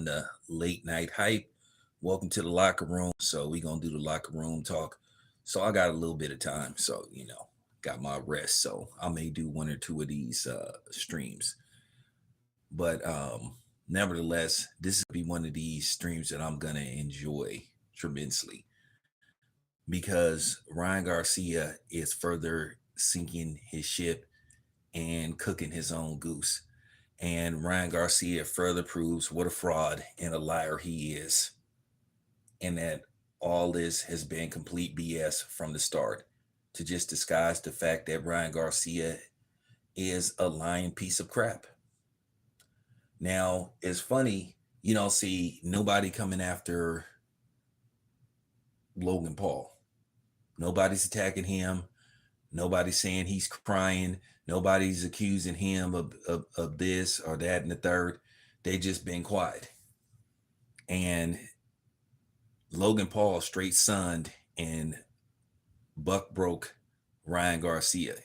on the late night hype. Welcome to the locker room. So we gonna do the locker room talk. So I got a little bit of time. So got my rest. So I may do one or two of these streams. But nevertheless, this will be one of these streams that I'm gonna enjoy tremendously because Ryan Garcia is further sinking his ship and cooking his own goose. And Ryan Garcia further proves what a fraud and a liar he is, and that all this has been complete BS from the start to just disguise the fact that Ryan Garcia is a lying piece of crap. Now, it's funny, you don't see nobody coming after Logan Paul. Nobody's attacking him. Nobody's saying he's crying. Nobody's accusing him of this or that and the third. They just been quiet. And Logan Paul straight sunned and buck broke Ryan Garcia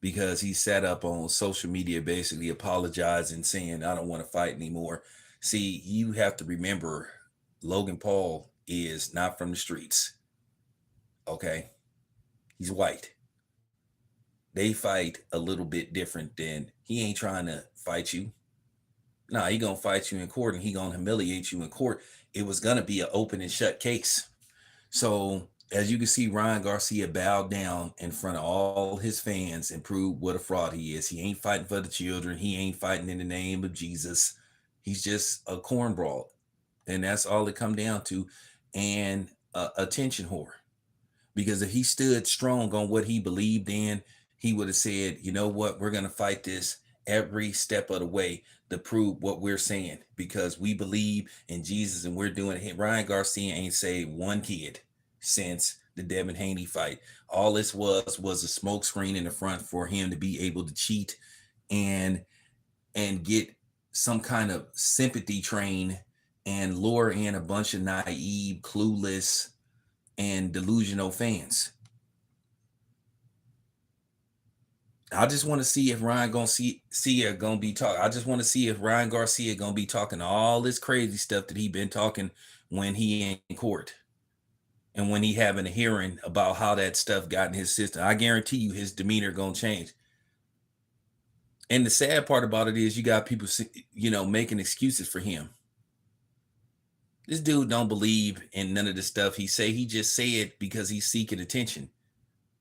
because he sat up on social media basically apologizing, saying, I don't want to fight anymore. See, you have to remember Logan Paul is not from the streets. Okay? He's white. They fight a little bit different than he ain't trying to fight you. Nah, he gonna fight you in court and he gonna humiliate you in court. It was gonna be an open and shut case. So as you can see, Ryan Garcia bowed down in front of all his fans and proved what a fraud he is. He ain't fighting for the children. He ain't fighting in the name of Jesus. He's just a cornball. And that's all it come down to. And attention whore. Because if he stood strong on what he believed in, he would have said, you know what, we're going to fight this every step of the way to prove what we're saying because we believe in Jesus and we're doing it. Ryan Garcia ain't saved one kid since the Devin Haney fight. All this was a smoke screen in the front for him to be able to cheat and get some kind of sympathy train and lure in a bunch of naive, clueless, and delusional fans. I just want to see if Ryan Garcia gonna be talking. I just want to see if Ryan Garcia gonna be talking all this crazy stuff that he been talking when he in court and when he having a hearing about how that stuff got in his system. I guarantee you his demeanor gonna change. And the sad part about it is you got people, making excuses for him. This dude don't believe in none of the stuff he say. He just say it because he's seeking attention.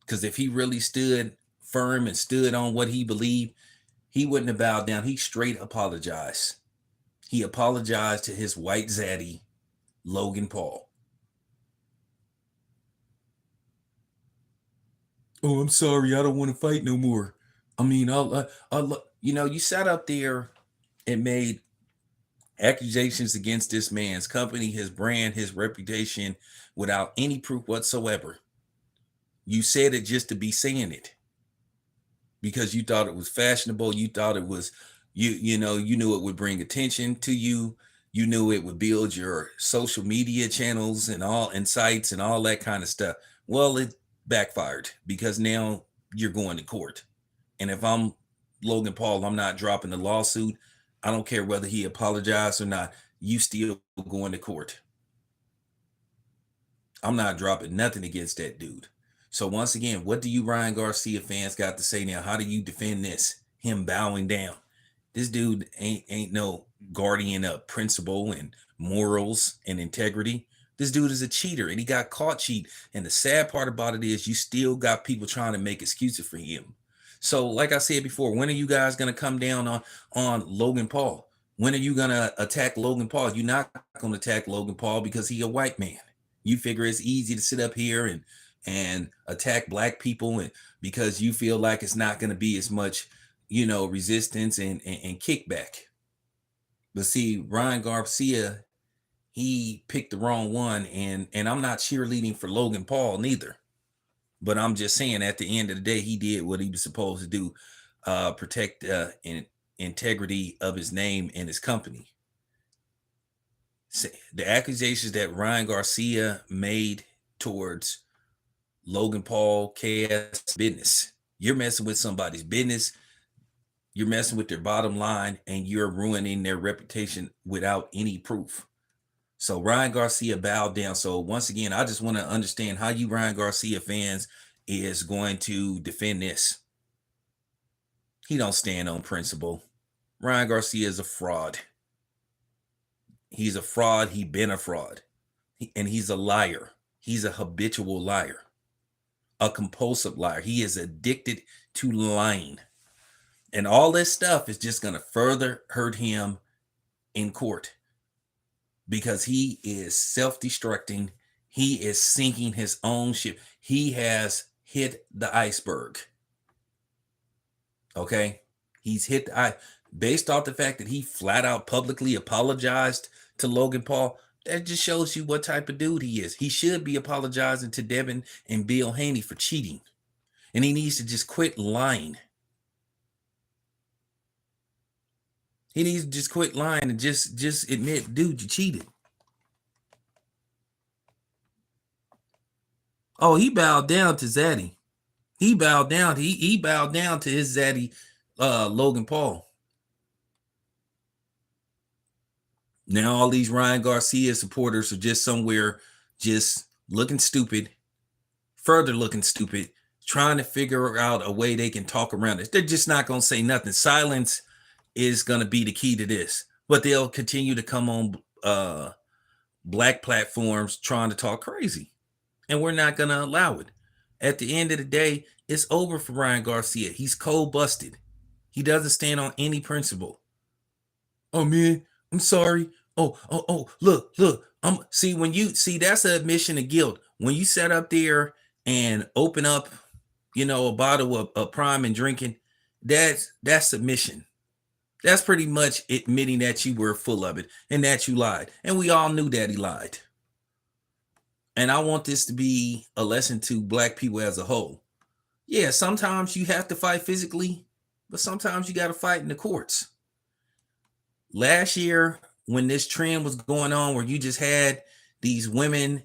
Because if he really stood firm and stood on what he believed, he wouldn't have bowed down. He straight apologized. He apologized to his white zaddy, Logan Paul. Oh, I'm sorry. I don't want to fight no more. I mean, you sat up there and made accusations against this man's company, his brand, his reputation, without any proof whatsoever. You said it just to be saying it because you thought it was fashionable. You thought it was, you knew it would bring attention to you. You knew it would build your social media channels and sites and all that kind of stuff. Well, it backfired because now you're going to court. And if I'm Logan Paul, I'm not dropping the lawsuit. I don't care whether he apologized or not. You still going to court. I'm not dropping nothing against that dude. So once again, what do you Ryan Garcia fans got to say now? How do you defend this? Him bowing down. This dude ain't no guardian of principle and morals and integrity. This dude is a cheater and he got caught cheating. And the sad part about it is you still got people trying to make excuses for him. So like I said before, when are you guys going to come down on Logan Paul? When are you going to attack Logan Paul? You're not going to attack Logan Paul because he's a white man. You figure it's easy to sit up here and attack black people and because you feel like it's not going to be as much, resistance and kickback. But see, Ryan Garcia, he picked the wrong one. And I'm not cheerleading for Logan Paul neither. But I'm just saying at the end of the day, he did what he was supposed to do, protect integrity of his name and his company. The accusations that Ryan Garcia made towards Logan Paul, KS business. You're messing with somebody's business. You're messing with their bottom line and you're ruining their reputation without any proof. So Ryan Garcia bowed down. So once again, I just want to understand how you Ryan Garcia fans is going to defend this. He don't stand on principle. Ryan Garcia is a fraud. He's a fraud. He been a fraud. And he's a liar. He's a habitual liar. A compulsive liar. He is addicted to lying. And all this stuff is just going to further hurt him in court because he is self-destructing. He is sinking his own ship. He has hit the iceberg. Okay? He's hit the ice. Based off the fact that he flat out publicly apologized to Logan Paul, that just shows you what type of dude he is. He should be apologizing to Devin and Bill Haney for cheating. And he needs to just quit lying. He needs to just quit lying and just admit, dude, you cheated. Oh, he bowed down to zaddy. He bowed down. He bowed down to his zaddy, Logan Paul. Now all these Ryan Garcia supporters are just somewhere just looking stupid, further looking stupid, trying to figure out a way they can talk around it. They're just not going to say nothing. Silence is going to be the key to this. But they'll continue to come on black platforms trying to talk crazy. And we're not going to allow it. At the end of the day, it's over for Ryan Garcia. He's cold busted. He doesn't stand on any principle. Oh man, I'm sorry. Look. When you see, that's an admission of guilt. When you sat up there and open up, a bottle of prime and drinking, that's submission. That's pretty much admitting that you were full of it and that you lied. And we all knew that he lied. And I want this to be a lesson to black people as a whole. Yeah, sometimes you have to fight physically, but sometimes you got to fight in the courts. Last year, when this trend was going on where you just had these women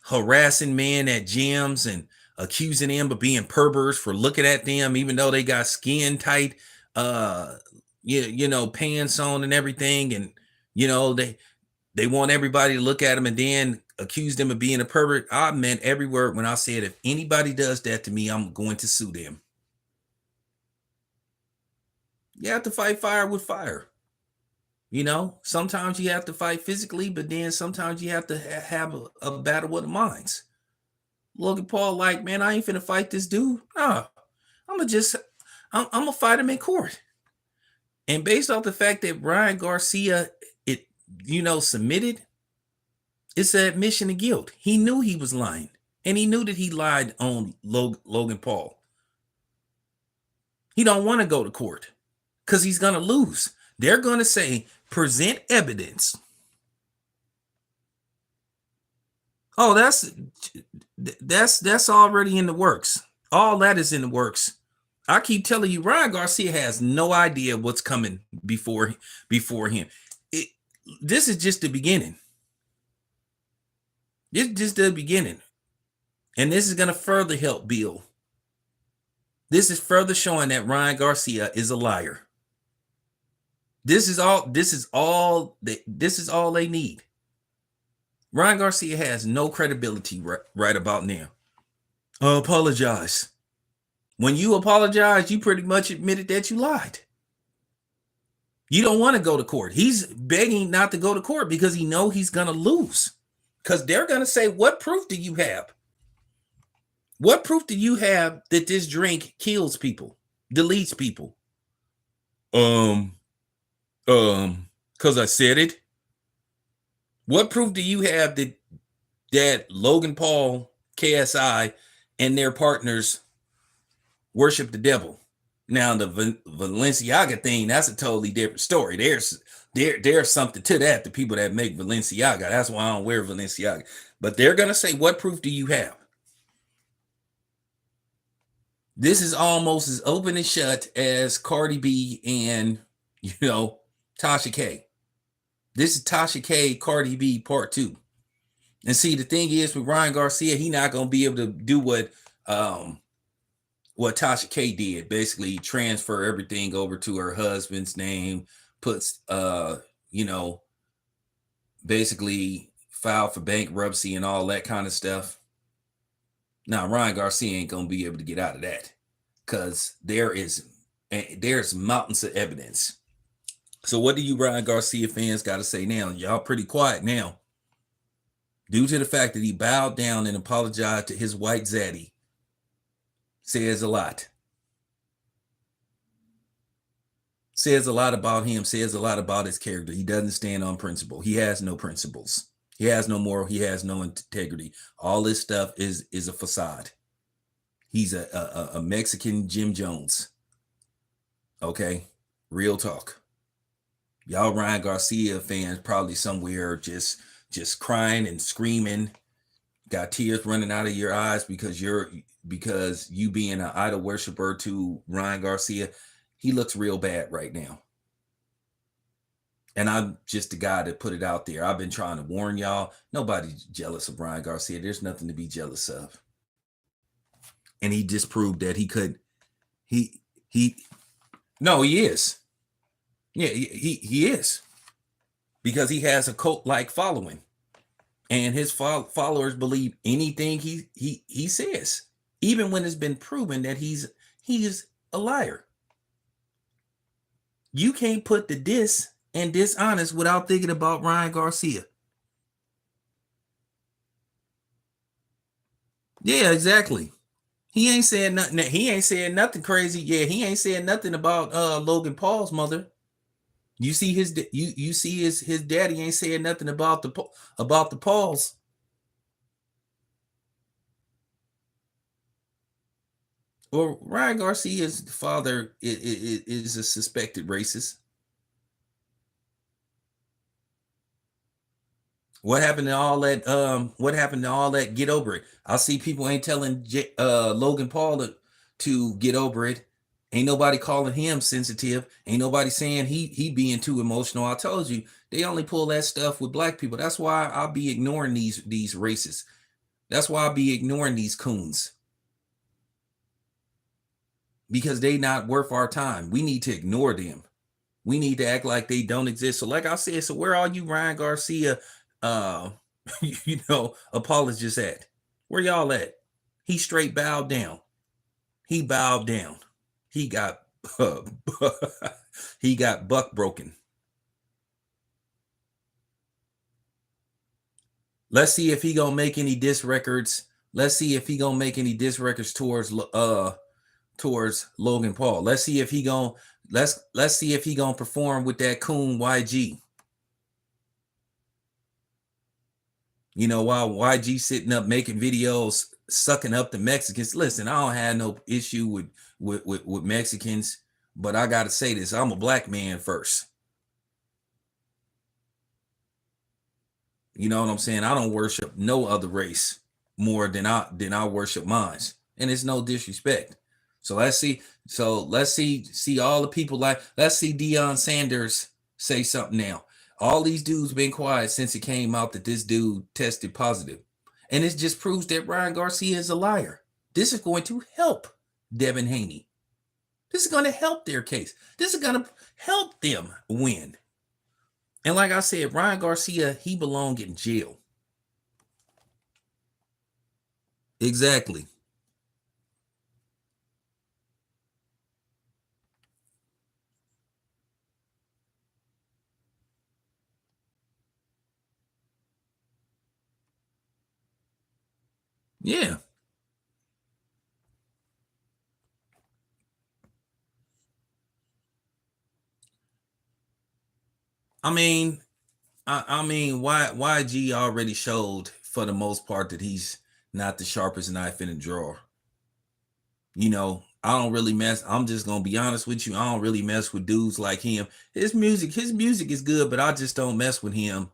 harassing men at gyms and accusing them of being perverts for looking at them, even though they got skin tight, pants on and everything. And, they want everybody to look at them and then accuse them of being a pervert. I meant every word when I said, if anybody does that to me, I'm going to sue them. You have to fight fire with fire. Sometimes you have to fight physically, but then sometimes you have to have a battle with the minds. Logan Paul, man, I ain't finna fight this dude. Nah, I'm gonna fight him in court. And based off the fact that Ryan Garcia, submitted, it's an admission of guilt. He knew he was lying, and he knew that he lied on Logan Paul. He don't want to go to court because he's gonna lose. They're gonna say, present evidence. Oh, that's already in the works. All that is in the works. I keep telling you, Ryan Garcia has no idea what's coming before him. This is just the beginning. This is just the beginning. And this is going to further help Bill. This is further showing that Ryan Garcia is a liar. This is all they need. Ryan Garcia has no credibility right about now. I apologize. When you apologize, you pretty much admitted that you lied. You don't want to go to court. He's begging not to go to court because he knows he's going to lose. Because they're going to say, what proof do you have? What proof do you have that this drink kills people, deletes people? Because I said it. What proof do you have that Logan Paul, KSI, and their partners worship the devil? Now the Balenciaga thing, that's a totally different story. There's something to that. The people that make Balenciaga, that's why I don't wear Balenciaga. But they're gonna say, what proof do you have? This is almost as open and shut as Cardi B and Tasha K. This is Tasha K, Cardi B part 2. And see, the thing is with Ryan Garcia, he's not gonna be able to do what what Tasha K did, basically transfer everything over to her husband's name, puts you know, basically filed for bankruptcy and all that kind of stuff. Now Ryan Garcia ain't gonna be able to get out of that because there's mountains of evidence. So what do you Ryan Garcia fans got to say now? Y'all pretty quiet now. Due to the fact that he bowed down and apologized to his white zaddy, says a lot. Says a lot about him, says a lot about his character. He doesn't stand on principle. He has no principles. He has no moral. He has no integrity. All this stuff is a facade. He's a Mexican Jim Jones. Okay? Real talk. Y'all Ryan Garcia fans probably somewhere just crying and screaming, got tears running out of your eyes because you being an idol worshiper to Ryan Garcia. He looks real bad right now. And I'm just the guy that put it out there. I've been trying to warn y'all. Nobody's jealous of Ryan Garcia. There's nothing to be jealous of. And he just proved that he could. No, he is. Yeah, he is. Because he has a cult-like following. And his followers believe anything he says. Even when it's been proven that he's a liar. You can't put the diss and dishonest without thinking about Ryan Garcia. Yeah, exactly. He ain't saying nothing. He ain't saying nothing crazy. Yeah, he ain't saying nothing about Logan Paul's mother. You see his daddy ain't saying nothing about the Pauls. Well, Ryan Garcia's father is a suspected racist. What happened to all that? What happened to all that? Get over it. I see people ain't telling Logan Paul to get over it. Ain't nobody calling him sensitive. Ain't nobody saying he being too emotional. I told you they only pull that stuff with black people. That's why I'll be ignoring these racists. That's why I'll be ignoring these coons. Because they not worth our time. We need to ignore them. We need to act like they don't exist. So like I said, so where are you Ryan Garcia apologists at? Where y'all at? He straight bowed down. He bowed down. He got he got buck broken. Let's see if he gonna make any diss records. Let's see if he gonna make any diss records towards Logan Paul. Let's see if he gonna perform with that coon YG. You know, while YG sitting up making videos, sucking up the Mexicans. Listen, I don't have no issue with Mexicans, but I gotta say this: I'm a black man first. You know what I'm saying? I don't worship no other race more than I worship mine, and it's no disrespect. So let's see. See all the people let's see Deion Sanders say something now. All these dudes been quiet since it came out that this dude tested positive. And it just proves that Ryan Garcia is a liar. This is going to help Devin Haney. This is going to help their case. This is going to help them win. And like I said, Ryan Garcia, he belongs in jail. Exactly. Yeah. I mean, YG already showed for the most part that he's not the sharpest knife in the drawer. You know, I don't really mess. I'm just gonna be honest with you. I don't really mess with dudes like him. His music is good, but I just don't mess with him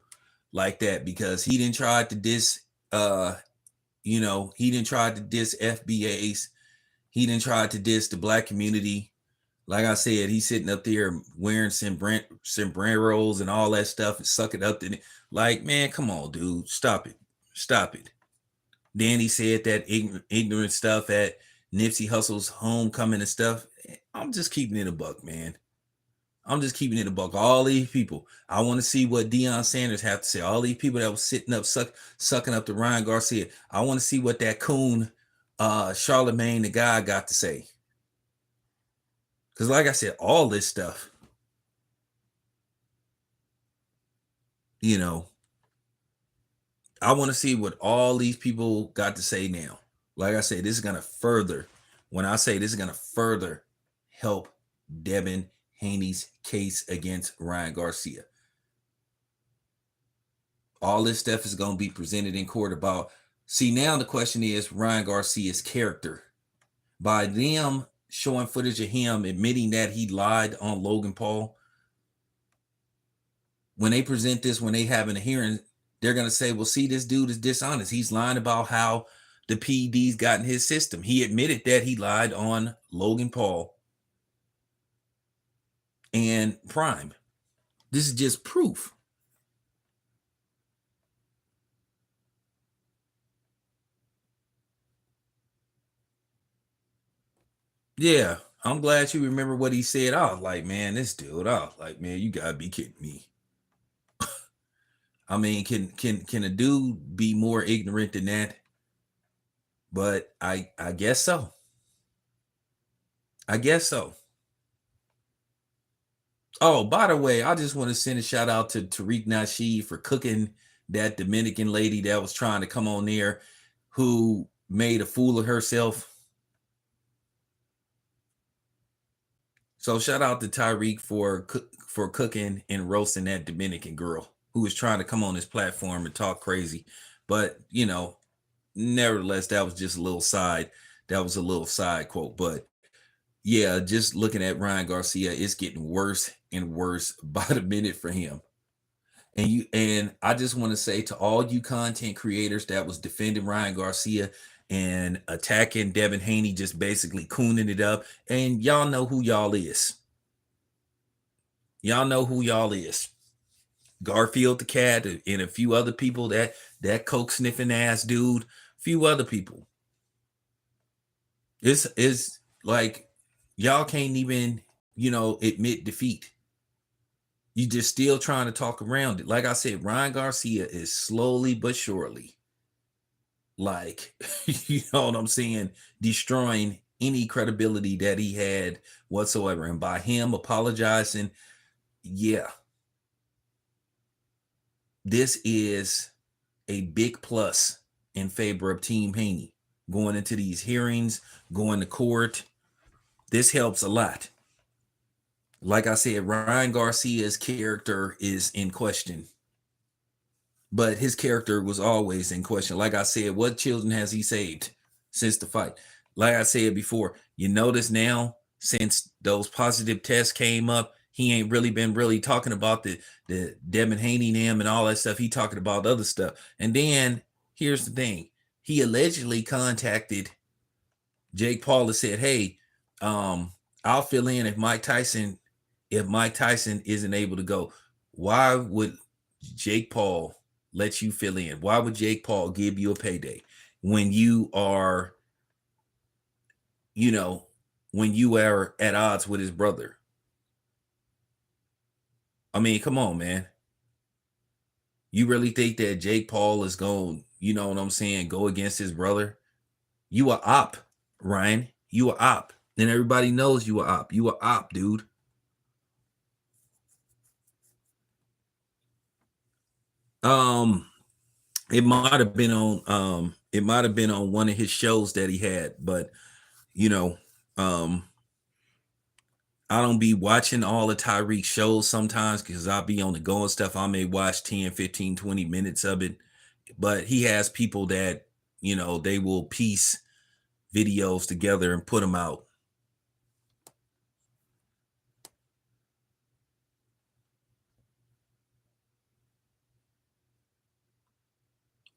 like that because he didn't try to diss. He didn't try to diss FBAs. He didn't try to diss the black community. Like I said, he's sitting up there wearing sombreros and all that stuff and sucking up to it. Like, man, come on, dude. Stop it. Stop it. Then he said that ignorant stuff at Nipsey Hussle's homecoming and stuff. I'm just keeping it a buck, man. I'm just keeping it a buck. All these people, I want to see what Deion Sanders have to say. All these people that was sitting up, sucking up to Ryan Garcia. I want to see what that coon, Charlemagne the guy, got to say. Because, like I said, all this stuff, you know, I want to see what all these people got to say now. Like I said, this is going to further, when I say this is going to further help Devin Haney's case against Ryan Garcia. All this stuff is going to be presented in court about. See, now the question is Ryan Garcia's character. By them showing footage of him admitting that he lied on Logan Paul, when they present this, when they having a hearing, they're going to say, well, see, this dude is dishonest. He's lying about how the PEDs got in his system. He admitted that he lied on Logan Paul and Prime. This is just proof. Yeah, I'm glad you remember what he said. I was like, man, this dude, I was like, man, you gotta be kidding me. I mean, can a dude be more ignorant than that? But I guess so. I guess so. Oh, by the way, I just want to send a shout out to Tariq Nasheed for cooking that Dominican lady that was trying to come on there, who made a fool of herself. So shout out to Tyreek for cooking and roasting that Dominican girl who was trying to come on this platform and talk crazy. But nevertheless, that was just a little side. That was a little side quote. But yeah, just looking at Ryan Garcia, it's getting worse and worse by the minute for him. And I just want to say to all you content creators that was defending Ryan Garcia and attacking Devin Haney, just basically cooning it up, and y'all know who y'all is. Y'all know who y'all is. Garfield the cat and a few other people, that coke sniffing ass dude, a few other people. It's like y'all can't even, admit defeat. You just still trying to talk around it. Like I said, Ryan Garcia is slowly but surely, like, you know what I'm saying, destroying any credibility that he had whatsoever. And by him apologizing, yeah, this is a big plus in favor of Team Haney. Going into these hearings, going to court, this helps a lot. Like I said, Ryan Garcia's character is in question, but his character was always in question. Like I said, what children has he saved since the fight? Like I said before, you notice now, since those positive tests came up, he ain't really been talking about the Devin Haney and all that stuff. He talking about other stuff. And then here's the thing. He allegedly contacted Jake Paul and said, hey, I'll fill in if Mike Tyson isn't able to go. Why would Jake Paul let you fill in? Why would Jake Paul give you a payday when you are, when you are at odds with his brother? I mean, come on, man. You really think that Jake Paul is going, you know what I'm saying, go against his brother? You are op, Ryan. You are op. And everybody knows you are op. You are op, dude. It might have been on one of his shows that he had, but I don't be watching all the Tyreek shows sometimes because I'll be on the go and stuff. I may watch 10, 15, 20 minutes of it. But he has people that, they will piece videos together and put them out.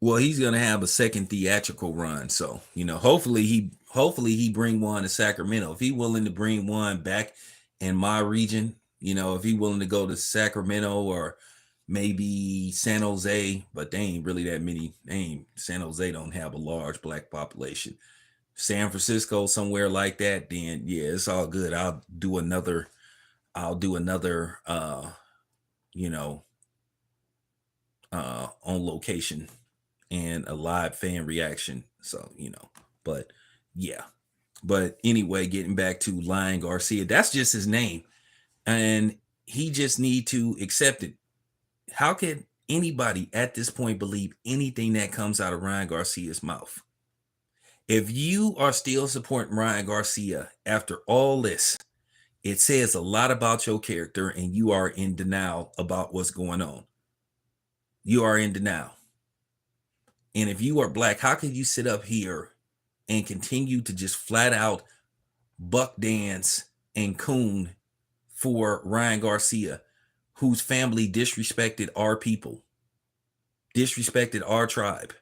Well, he's gonna have a second theatrical run, so hopefully he bring one to Sacramento. If he willing to bring one back in my region, if he willing to go to Sacramento or maybe San Jose, but they ain't really that many. San Jose don't have a large black population. San Francisco, somewhere like that, then yeah, it's all good. I'll do another you know, on location and a live fan reaction. So, but yeah. But anyway, getting back to Ryan Garcia, that's just his name. And he just need to accept it. How can anybody at this point believe anything that comes out of Ryan Garcia's mouth? If you are still supporting Ryan Garcia after all this, it says a lot about your character and you are in denial about what's going on. You are in denial. And if you are black, how can you sit up here and continue to just flat out buck dance and coon for Ryan Garcia, whose family disrespected our people, disrespected our tribe,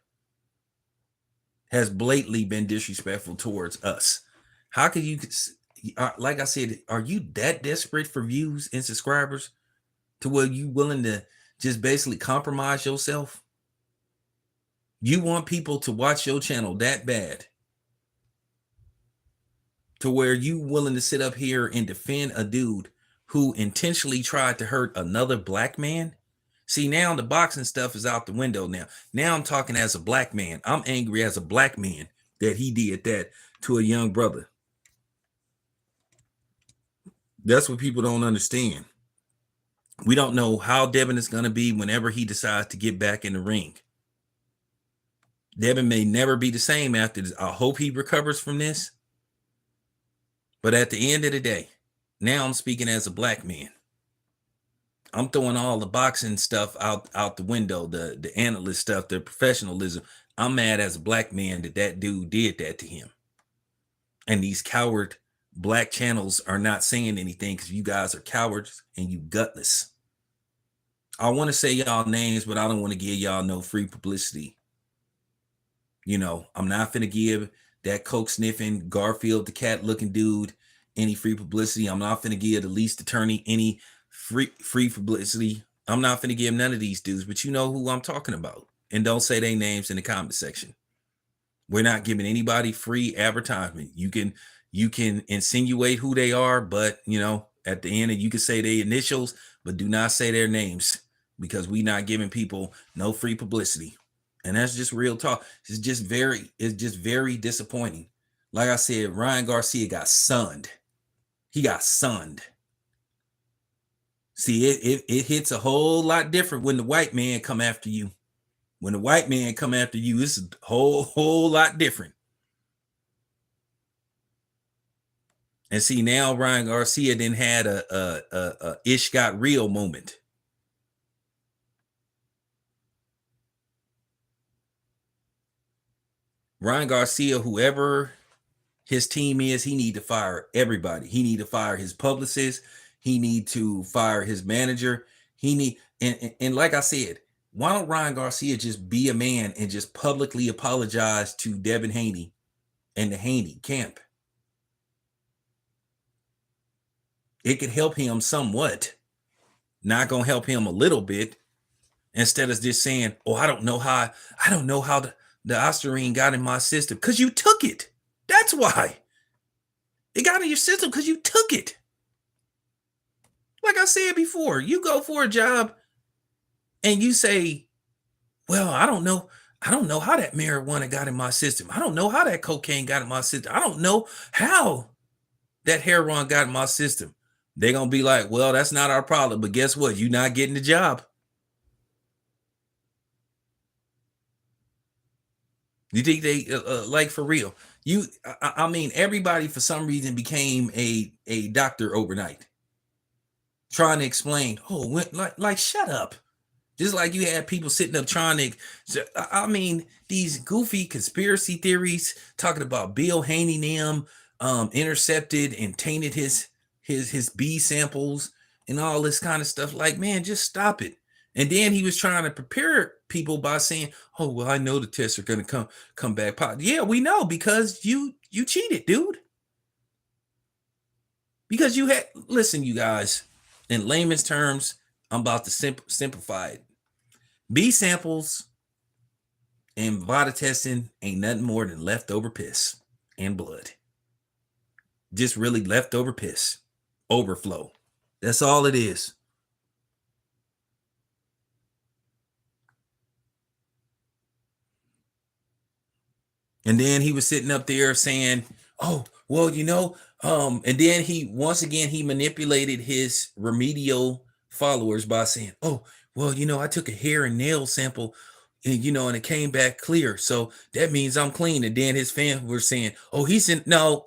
has blatantly been disrespectful towards us? How can you, like I said, are you that desperate for views and subscribers to where you willing to just basically compromise yourself? You want people to watch your channel that bad to where you willing to sit up here and defend a dude who intentionally tried to hurt another black man? See, now the boxing stuff is out the window now. Now I'm talking as a black man. I'm angry as a black man that he did that to a young brother. That's what people don't understand. We don't know how Devin is going to be whenever he decides to get back in the ring. Devin may never be the same after this. I hope he recovers from this. But at the end of the day, now I'm speaking as a black man. I'm throwing all the boxing stuff out the window, the analyst stuff, the professionalism. I'm mad as a black man that dude did that to him. And these coward black channels are not saying anything because you guys are cowards and you gutless. I want to say y'all names, but I don't want to give y'all no free publicity. I'm not finna give that coke sniffing Garfield the cat looking dude any free publicity. I'm not finna give the least attorney any free publicity. I'm not finna give none of these dudes, but you know who I'm talking about. And don't say their names in the comment section. We're not giving anybody free advertisement. You can insinuate who they are, but at the end, you can say their initials, but do not say their names because we're not giving people no free publicity. And that's just real talk. It's just very disappointing. Like I said, Ryan Garcia got sunned. He got sunned. See, it hits a whole lot different when the white man come after you. When the white man come after you, it's a whole lot different. And see, now Ryan Garcia then had a ish got real moment. Ryan Garcia, whoever his team is, he need to fire everybody. He need to fire his publicist. He need to fire his manager. And like I said, why don't Ryan Garcia just be a man and just publicly apologize to Devin Haney and the Haney camp? It could help him somewhat. Not gonna help him a little bit. Instead of just saying, "Oh, I don't know how the Ostarine got in my system," because you took it. That's why it got in your system, because you took it. Like I said before, you go for a job and you say, "Well, I don't know how that marijuana got in my system. I don't know how that cocaine got in my system. I don't know how that heroin got in my system." They're gonna be like, "Well, that's not our problem." But guess what? You're not getting the job. You think they like for real? I mean, everybody for some reason became a doctor overnight, trying to explain. Oh, like shut up. Just like you had people sitting up trying to. I mean, these goofy conspiracy theories talking about Bill Haney them intercepted and tainted his B samples and all this kind of stuff. Like, man, just stop it. And then he was trying to prepare people by saying, "Oh, well, I know the tests are going to come back positive." Yeah, we know, because you cheated, dude. Because you had, listen, you guys, in layman's terms, I'm about to simplify it. B samples and body testing ain't nothing more than leftover piss. and blood. Just really leftover piss. Overflow. That's all it is. And then he was sitting up there saying, oh, well, and then once again, he manipulated his remedial followers by saying, oh, well, I took a hair and nail sample and it came back clear. So that means I'm clean. And then his fans were saying, oh, he's in, no.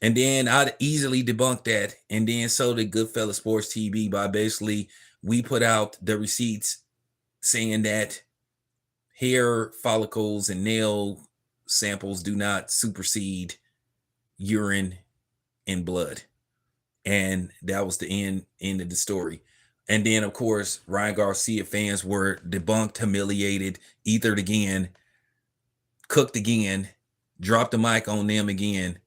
And then I'd easily debunk that. And then so did Goodfellas Sports TV by basically, we put out the receipts saying that hair follicles and nail samples do not supersede urine and blood. And that was the end of the story. And then, of course, Ryan Garcia fans were debunked, humiliated, ethered again, cooked again, dropped the mic on them again.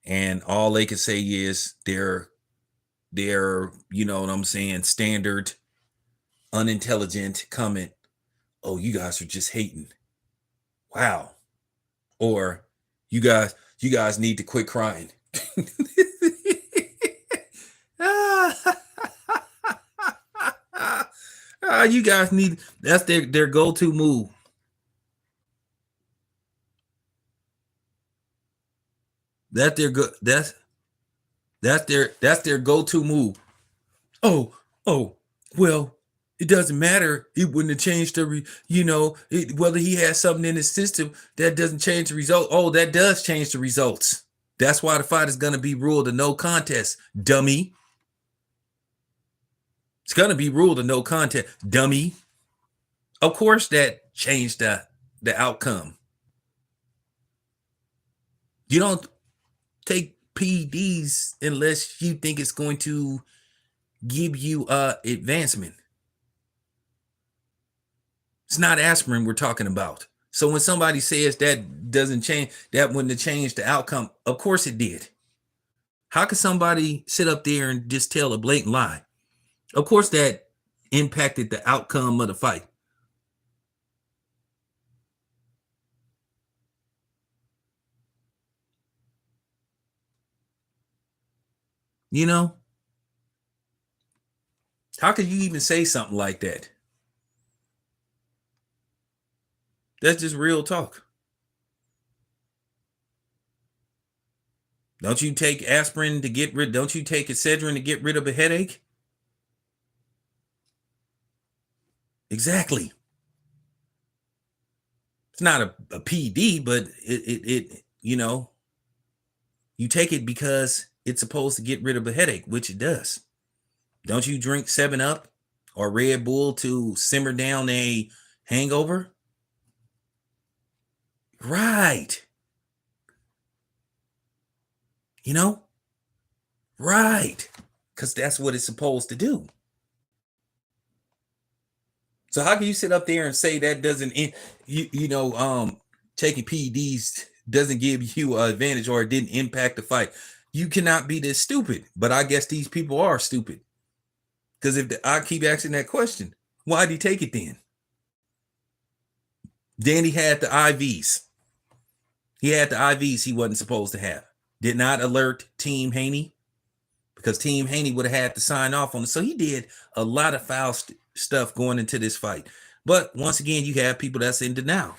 And all they could say is they're standard, unintelligent comment. Oh, you guys are just hating. Wow. Or you guys need to quit crying. You guys need, that's their go-to move. That's their go-to move. Oh, well, it doesn't matter. It wouldn't have changed whether he has something in his system, that doesn't change the result. Oh, that does change the results. That's why the fight is going to be ruled a no contest, dummy. It's going to be ruled a no contest, dummy. Of course, that changed the outcome. You don't take PEDs unless you think it's going to give you advancement. It's not aspirin we're talking about. So when somebody says that doesn't change, that wouldn't have changed the outcome, of course it did. How could somebody sit up there and just tell a blatant lie? Of course that impacted the outcome of the fight. How could you even say something like that? That's just real talk. Don't you take aspirin to get rid? Don't you take Excedrin to get rid of a headache? Exactly. It's not a PD, but it you take it because it's supposed to get rid of a headache, which it does. Don't you drink 7-Up or Red Bull to simmer down a hangover? Right. Right. Because that's what it's supposed to do. So how can you sit up there and say that doesn't, taking PEDs doesn't give you an advantage or it didn't impact the fight? You cannot be this stupid. But I guess these people are stupid. Because if I keep asking that question, why did he take it then? Then he had the IVs. He had the IVs he wasn't supposed to have. Did not alert Team Haney, because Team Haney would have had to sign off on it. So he did a lot of foul stuff going into this fight. But once again, you have people that's in denial.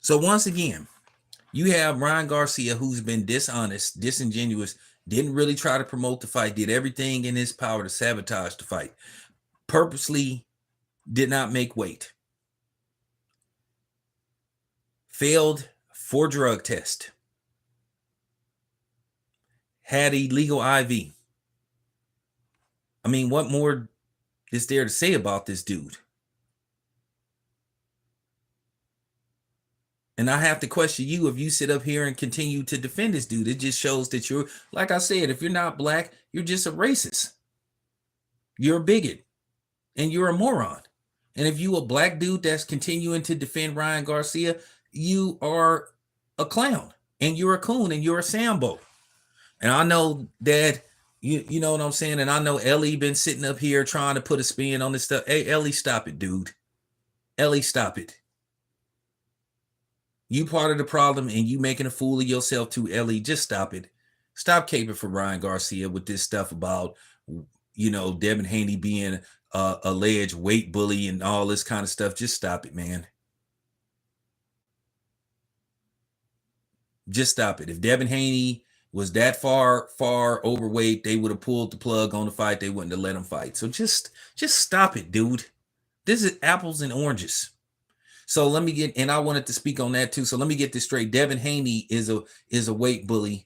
So once again, you have Ryan Garcia, who's been dishonest, disingenuous, didn't really try to promote the fight, did everything in his power to sabotage the fight, purposely did not make weight, failed 4 drug test, had illegal IV. I mean, what more is there to say about this dude? And I have to question you if you sit up here and continue to defend this dude. It just shows that you're, like I said, if you're not black, you're just a racist. You're a bigot and you're a moron. And if you a black dude that's continuing to defend Ryan Garcia, you are a clown and you're a coon and you're a Sambo. And I know that You know what I'm saying? And I know Ellie been sitting up here trying to put a spin on this stuff. Hey, Ellie, stop it, dude. Ellie, stop it. You part of the problem and you making a fool of yourself too, Ellie. Just stop it. Stop caping for Ryan Garcia with this stuff about, Devin Haney being alleged weight bully and all this kind of stuff. Just stop it, man. Just stop it. If Devin Haney was that far overweight, they would have pulled the plug on the fight. They wouldn't have let him fight. So just stop it, dude. This is apples and oranges. So let me get, and I wanted to speak on that too. So let me get this straight. Devin Haney is a weight bully.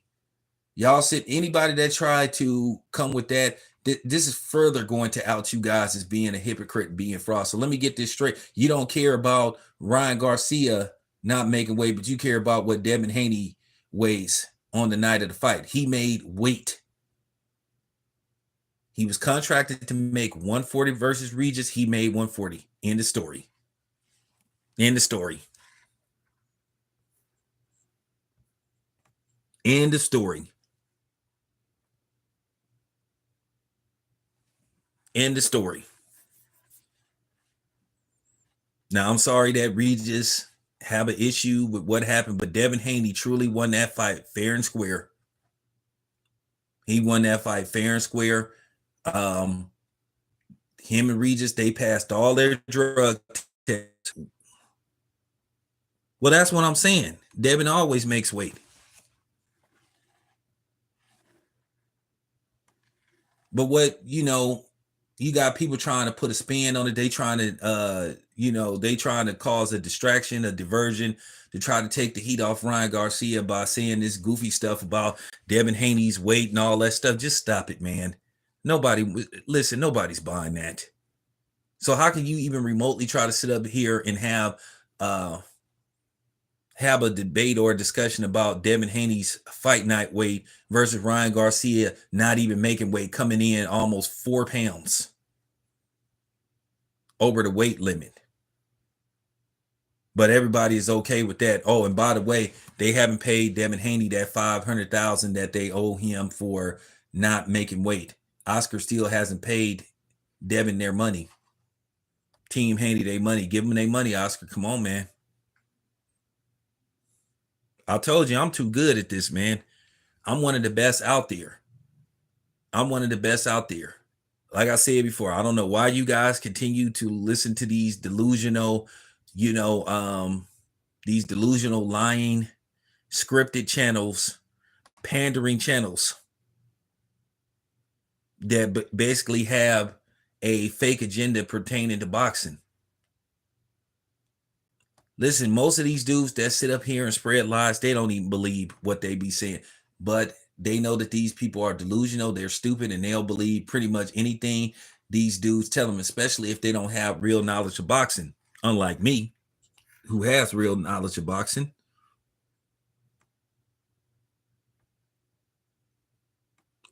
Y'all said anybody that tried to come with that, this is further going to out you guys as being a hypocrite and being fraud. So let me get this straight. You don't care about Ryan Garcia not making weight, but you care about what Devin Haney weighs on the night of the fight. He made weight. He was contracted to make 140 versus Regis. He made 140. End of story. End of story. End of story. End of story. Now, I'm sorry that Regis have an issue with what happened, but Devin Haney truly won that fight fair and square. He won that fight fair and square. Him and Regis, they passed all their drug tests. Well, that's what I'm saying. Devin always makes weight. But what, you got people trying to put a spin on it. They trying to, they trying to cause a distraction, a diversion to try to take the heat off Ryan Garcia by saying this goofy stuff about Devin Haney's weight and all that stuff. Just stop it, man. Nobody's buying that. So how can you even remotely try to sit up here and have a debate or a discussion about Devin Haney's fight night weight versus Ryan Garcia not even making weight, coming in almost 4 pounds over the weight limit? But everybody is okay with that. Oh, and by the way, they haven't paid Devin Haney that $500,000 that they owe him for not making weight. Oscar still hasn't paid Devin their money. Team Haney their money. Give them their money, Oscar. Come on, man. I told you I'm too good at this, man. I'm one of the best out there. Like I said before, I don't know why you guys continue to listen to these delusional, these delusional, lying, scripted channels, pandering channels that basically have a fake agenda pertaining to boxing. Listen, most of these dudes that sit up here and spread lies, they don't even believe what they be saying. But they know that these people are delusional, they're stupid, and they'll believe pretty much anything these dudes tell them, especially if they don't have real knowledge of boxing. Unlike me, who has real knowledge of boxing.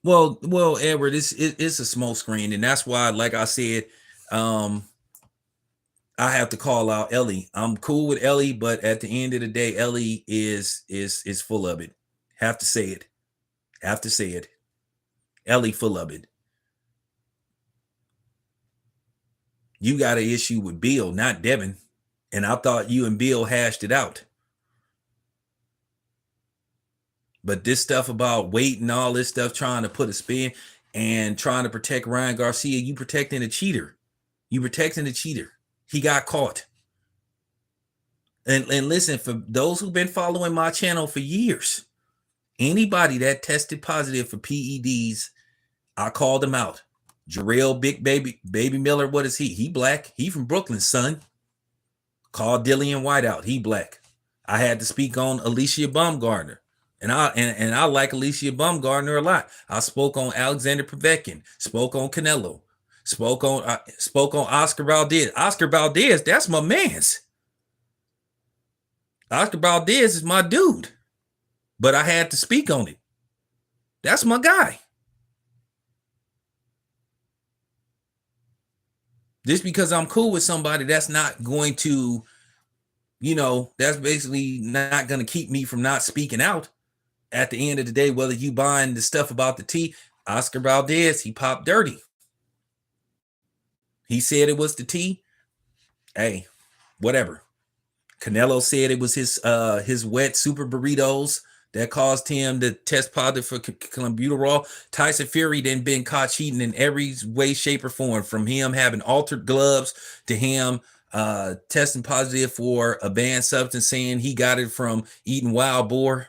Well, Edward, it's a smoke screen, and that's why, like I said, I have to call out Ellie. I'm cool with Ellie, but at the end of the day, Ellie is full of it. Have to say it. Ellie full of it. You got an issue with Bill, not Devin. And I thought you and Bill hashed it out. But this stuff about weight and all this stuff, trying to put a spin and trying to protect Ryan Garcia, you protecting a cheater. He got caught. And listen, for those who've been following my channel for years, anybody that tested positive for PEDs, I called him out. Jarrell Big Baby Miller, what is he? He black. He from Brooklyn, son. Called Dillian White out. He black. I had to speak on Alicia Baumgartner. And I like Alicia Baumgartner a lot. I spoke on Alexander Povetkin, spoke on Canelo, spoke on Oscar Valdez. Oscar Valdez, that's my man's. Oscar Valdez is my dude. But I had to speak on it. That's my guy. Just because I'm cool with somebody, that's not going to, that's basically not going to keep me from not speaking out. At the end of the day, whether you buying the stuff about the tea, Oscar Valdez, he popped dirty. He said it was the tea. Hey, whatever. Canelo said it was his wet super burritos that caused him to test positive for clenbuterol. Tyson Fury then been caught cheating in every way, shape, or form, from him having altered gloves to him testing positive for a banned substance, saying he got it from eating wild boar.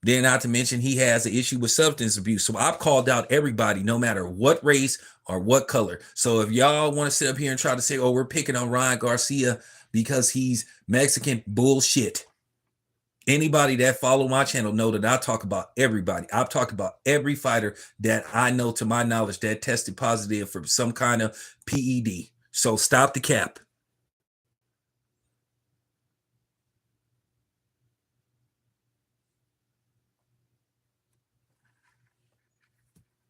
Then, not to mention, he has an issue with substance abuse. So I've called out everybody, no matter what race or what color. So if y'all want to sit up here and try to say, oh, we're picking on Ryan Garcia because he's Mexican, bullshit. Anybody that follow my channel know that I talk about everybody. I've talked about every fighter that I know, to my knowledge, that tested positive for some kind of PED. So stop the cap.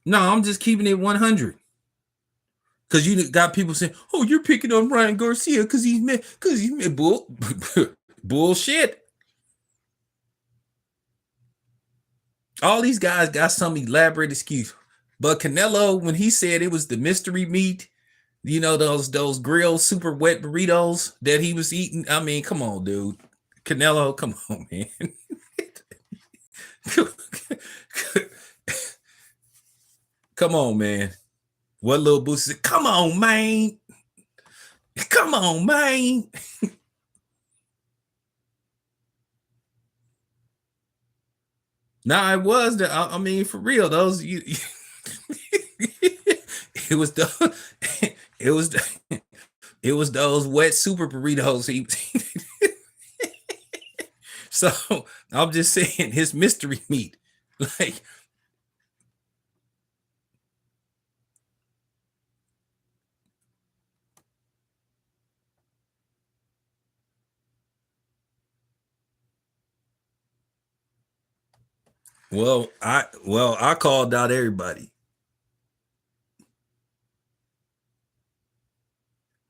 No, I'm just keeping it 100. Because you got people saying, "Oh, you're picking on Ryan Garcia because he's bullshit." All these guys got some elaborate excuse, but Canelo, when he said it was the mystery meat, you know, those grilled super wet burritos that he was eating. I mean, come on, dude. Canelo, come on, man. Come on, man. What little Boosie said? Come on, man. Come on, man. Nah, it was the. I mean, for real, those you. It was the. It was. It was those wet super burritos. So I'm just saying, his mystery meat, like. Well, I called out everybody.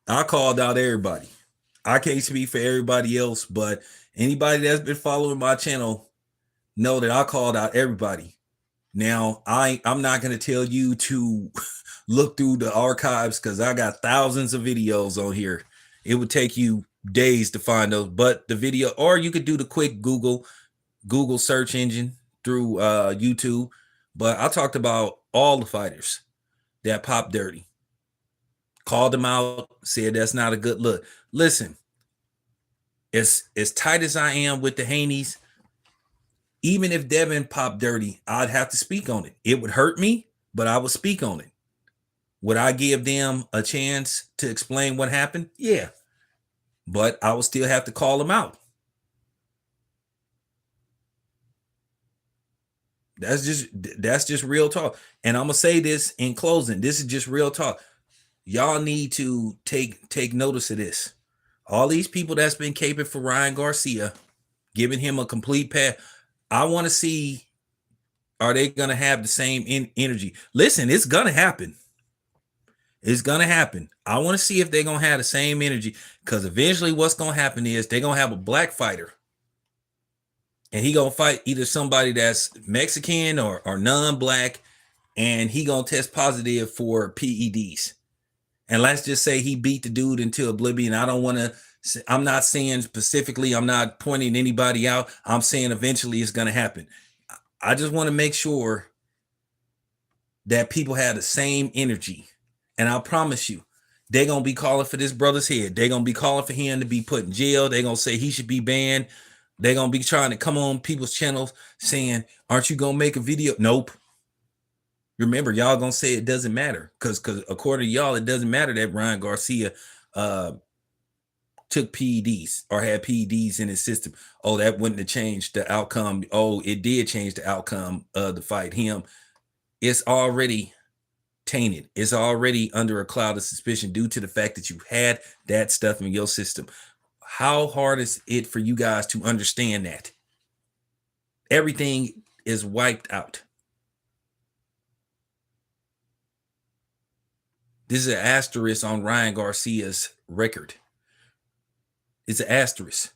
I called out everybody. I can't speak for everybody else, but anybody that's been following my channel know that I called out everybody. Now, I'm not going to tell you to look through the archives because I got thousands of videos on here. It would take you days to find those, but the video, or you could do the quick Google search engine through YouTube. But I talked about all the fighters that popped dirty, called them out, said that's not a good look. Listen, as tight as I am with the Haneys, even if Devin popped dirty, I'd have to speak on it. It would hurt me, but I would speak on it. Would I give them a chance to explain what happened? Yeah, but I would still have to call them out. That's just real talk. And I'm gonna say this in closing. This is just real talk. Y'all need to take notice of this. All these people that's been caping for Ryan Garcia, giving him a complete pass. I want to see, are they going to have the same energy? Listen, it's going to happen. It's going to happen. I want to see if they're going to have the same energy, because eventually what's going to happen is they're going to have a black fighter, and he going to fight either somebody that's Mexican or non-black, and he going to test positive for PEDs. And let's just say he beat the dude into oblivion. I'm not saying specifically, I'm not pointing anybody out. I'm saying eventually it's going to happen. I just want to make sure that people have the same energy. And I promise you, they're going to be calling for this brother's head. They're going to be calling for him to be put in jail. They're going to say he should be banned. They're going to be trying to come on people's channels saying, aren't you going to make a video? Nope. Remember, y'all gonna say it doesn't matter, because according to y'all, it doesn't matter that Ryan Garcia took PEDs or had PEDs in his system. Oh, that wouldn't have changed the outcome. Oh, it did change the outcome of the fight. It's already tainted. It's already under a cloud of suspicion due to the fact that you had that stuff in your system. How hard is it for you guys to understand that? Everything is wiped out. This is an asterisk on Ryan Garcia's record. It's an asterisk.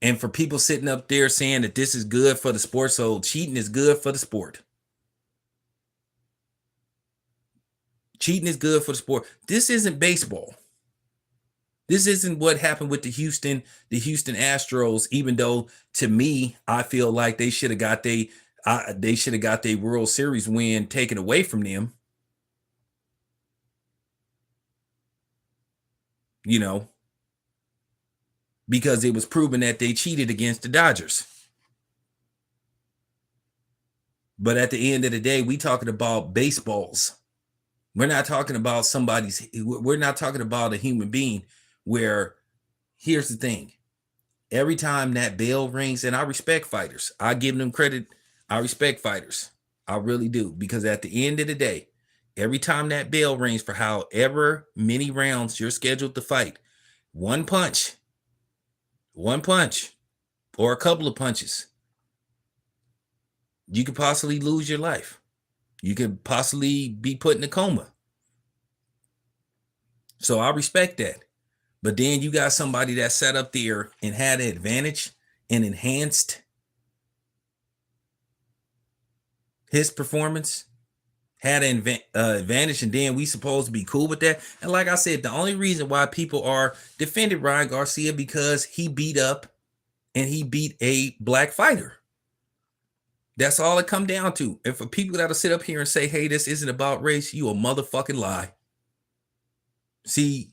And for people sitting up there saying that this is good for the sport, so cheating is good for the sport. Cheating is good for the sport. This isn't baseball. This isn't what happened with the Houston Astros, even though to me, I feel like they should have got their World Series win taken away from them. You know, because it was proven that they cheated against the Dodgers. But at the end of the day, we talking about baseballs. We're not talking about we're not talking about a human being where here's the thing. Every time that bell rings, and I respect fighters, I give them credit. I respect fighters. I really do. Because at the end of the day, every time that bell rings for however many rounds you're scheduled to fight, one punch, or a couple of punches, you could possibly lose your life. You could possibly be put in a coma. So I respect that. But then you got somebody that sat up there and had an advantage and enhanced his performance, had an advantage, and then we supposed to be cool with that. And like I said, the only reason why people are defending Ryan Garcia because he beat up and he beat a black fighter. That's all it come down to. And for people that'll sit up here and say, hey, this isn't about race, you a motherfucking lie. See,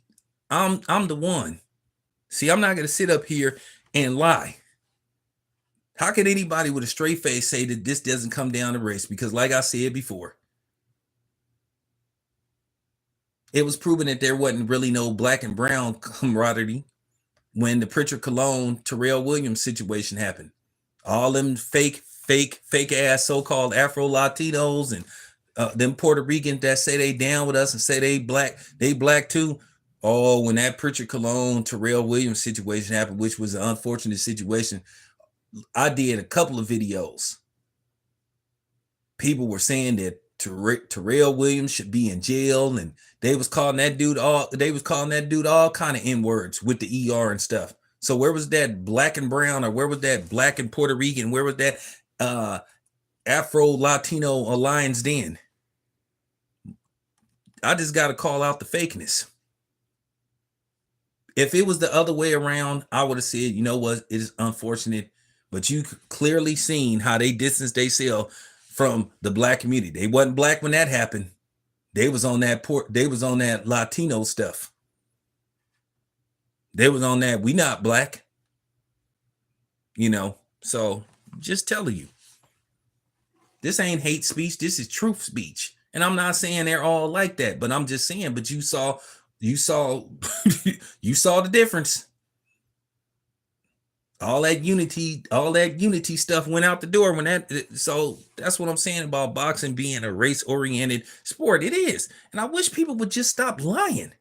I'm the one. See, I'm not going to sit up here and lie. How can anybody with a straight face say that this doesn't come down to race? Because like I said before, it was proven that there wasn't really no black and brown camaraderie when the Pritchard Cologne Terrell Williams situation happened. All them fake ass so-called Afro Latinos and them Puerto Ricans that say they down with us and say they black too. Oh, when that Pritchard Cologne Terrell Williams situation happened, which was an unfortunate situation, I did a couple of videos. People were saying that Terrell Williams should be in jail, and they was calling that dude all kind of N-words with the ER and stuff. So where was that black and brown, or where was that black and Puerto Rican? Where was that Afro Latino alliance then? I just got to call out the fakeness. If it was the other way around, I would have said, you know what, it is unfortunate, but you clearly seen how they distanced themselves from the black community. They wasn't black when that happened. They was on that Latino stuff. They was on that we not black. So just telling you. This ain't hate speech, this is truth speech. And I'm not saying they're all like that, but I'm just saying, but you saw you saw the difference. All that unity stuff went out the door so that's what I'm saying about boxing being a race-oriented sport. It is. And I wish people would just stop lying.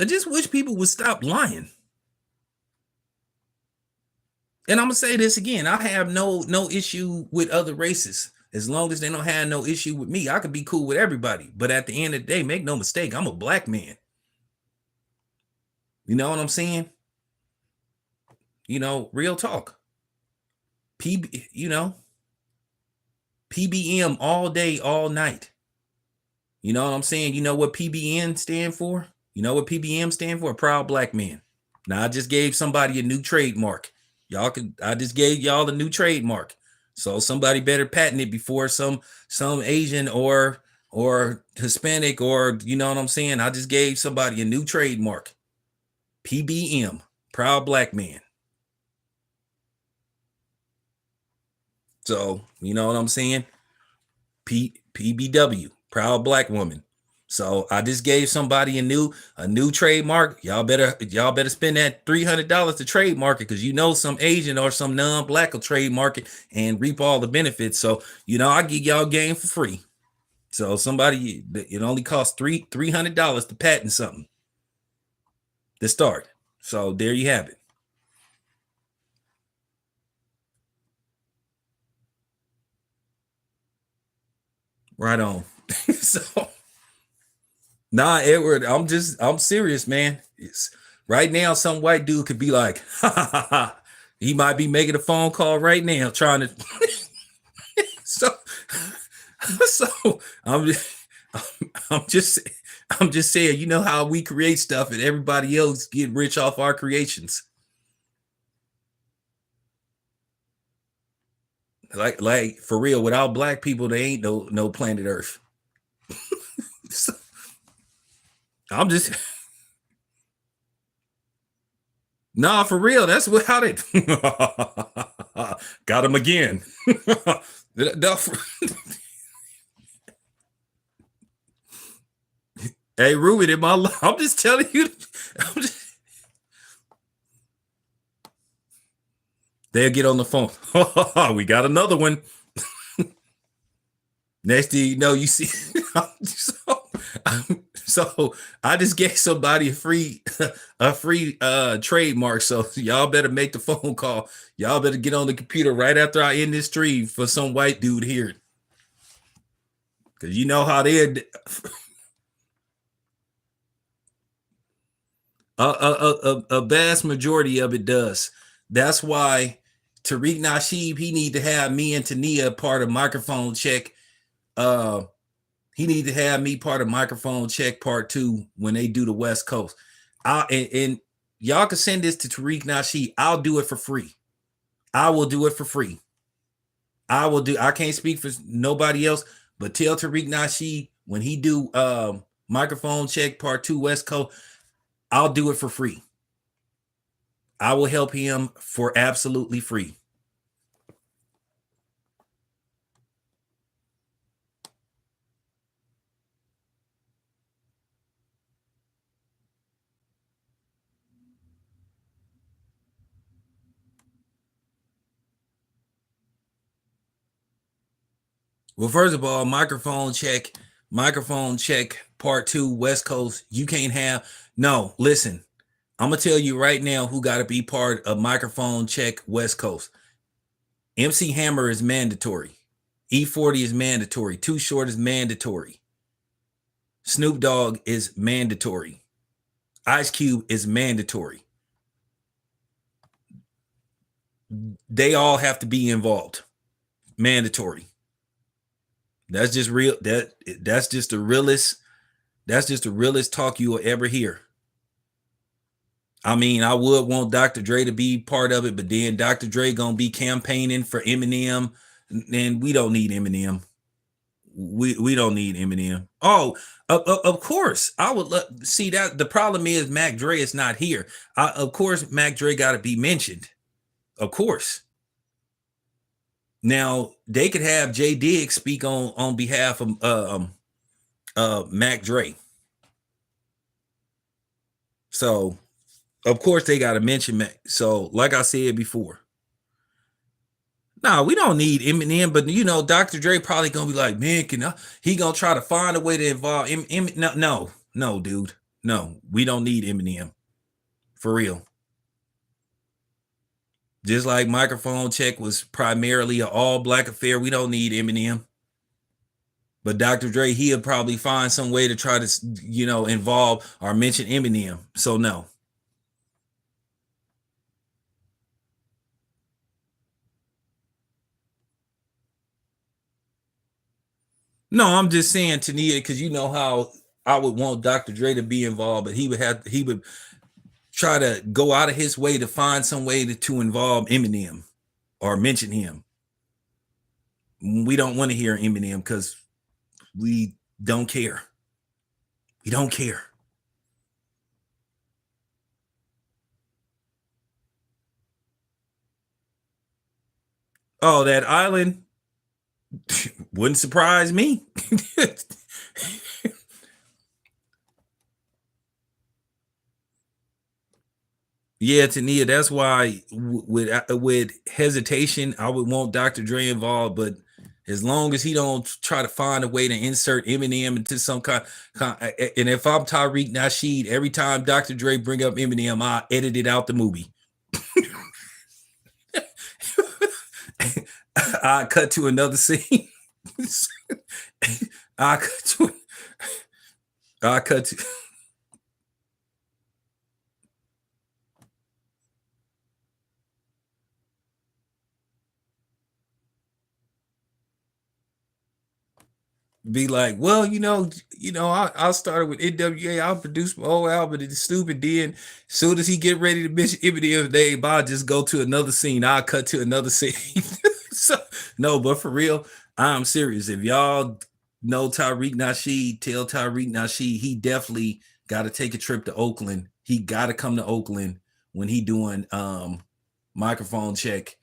I just wish people would stop lying. And I'm gonna say this again. I have no issue with other races. As long as they don't have no issue with me, I could be cool with everybody. But at the end of the day, make no mistake, I'm a black man. You know what I'm saying? Real talk. PBM all day, all night. You know what I'm saying? You know what PBN stand for? You know what PBM stand for? Proud black man. Now I just gave somebody a new trademark. I just gave y'all a new trademark. So somebody better patent it before some Asian or Hispanic, or you know what I'm saying? I just gave somebody a new trademark. PBM, proud black man. So, you know what I'm saying? PBW, proud black woman. So I just gave somebody a new trademark. Y'all better spend that $300 to trademark it, because some Asian or some non-black will trademark it and reap all the benefits. So I give y'all game for free. So it only costs $300 to patent something to start. So there you have it. Right on. So Nah, Edward, I'm serious, man. Right now, some white dude could be like, ha ha ha ha. He might be making a phone call right now, trying to. so, so I'm just, I'm just, I'm just saying. You know how we create stuff, and everybody else get rich off our creations. Like for real. Without black people, there ain't no planet Earth. So, I'm just. Nah, for real. That's how they got him again. Hey, Ruben, in my life, I'm just telling you. They'll get on the phone. We got another one. Next thing you know, you see. So I just gave somebody a free trademark. So y'all better make the phone call. Y'all better get on the computer right after I end this stream for some white dude here. Because you know how they're a vast majority of it does. That's why Tariq Nasheed, he need to have me and Tania part of microphone check. He need to have me part of microphone check part 2 when they do the West Coast. And y'all can send this to Tariq Nasheed. I'll do it for free. I will do it for free. I can't speak for nobody else, but tell Tariq Nasheed when he do microphone check part 2 West Coast, I'll do it for free. I will help him for absolutely free. Well, first of all, microphone check part 2 West Coast. You can't have no. Listen, I'm gonna tell you right now who got to be part of microphone check West Coast. MC Hammer is mandatory. E40 is mandatory. Too Short is mandatory. Snoop Dogg is mandatory. Ice Cube is mandatory. They all have to be involved. Mandatory. That's just real. That's just the realest. That's just the realest talk you will ever hear. I mean, I would want Dr. Dre to be part of it, but then Dr. Dre gonna be campaigning for Eminem, and we don't need Eminem. We don't need Eminem. Oh, of course, I would see that. The problem is Mac Dre is not here. Of course, Mac Dre got to be mentioned. Of course. Now they could have Jay Diggs speak on behalf of Mac Dre. So of course they got to mention Mac. So like I said before, no, we don't need Eminem, but you know, Dr. Dre probably gonna be like, man, he gonna try to find a way to involve Eminem. No, dude, no, we don't need Eminem for real. Just like microphone check was primarily an all black affair, we don't need Eminem. But Dr. Dre, he'll probably find some way to try to, involve or mention Eminem. So no. No, I'm just saying, Tania, because you know how I would want Dr. Dre to be involved, but he would try to go out of his way to find some way to involve Eminem or mention him. We don't want to hear Eminem because we don't care. We don't care. Oh, that island wouldn't surprise me. Yeah, Tania, that's why with hesitation, I would want Dr. Dre involved, but as long as he don't try to find a way to insert Eminem into some kind, and if I'm Tariq Nasheed, every time Dr. Dre bring up Eminem, I edit it out the movie. I cut to another scene. I cut to I cut to be like, well, I started with NWA. I'll produce my whole album and it's stupid. Then as soon as he get ready to mention Eminem name, I'll just go to another scene. I'll cut to another scene. So no, but for real, I'm serious. If y'all know Tariq Nasheed, tell Tariq Nasheed he definitely got to take a trip to Oakland. He got to come to Oakland when he doing microphone check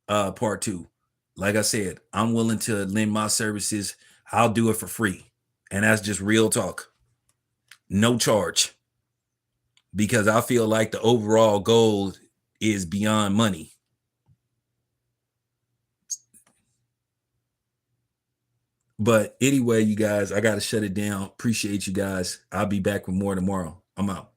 part two. Like I said, I'm willing to lend my services. I'll do it for free. And that's just real talk. No charge. Because I feel like the overall goal is beyond money. But anyway, you guys, I got to shut it down. Appreciate you guys. I'll be back with more tomorrow. I'm out.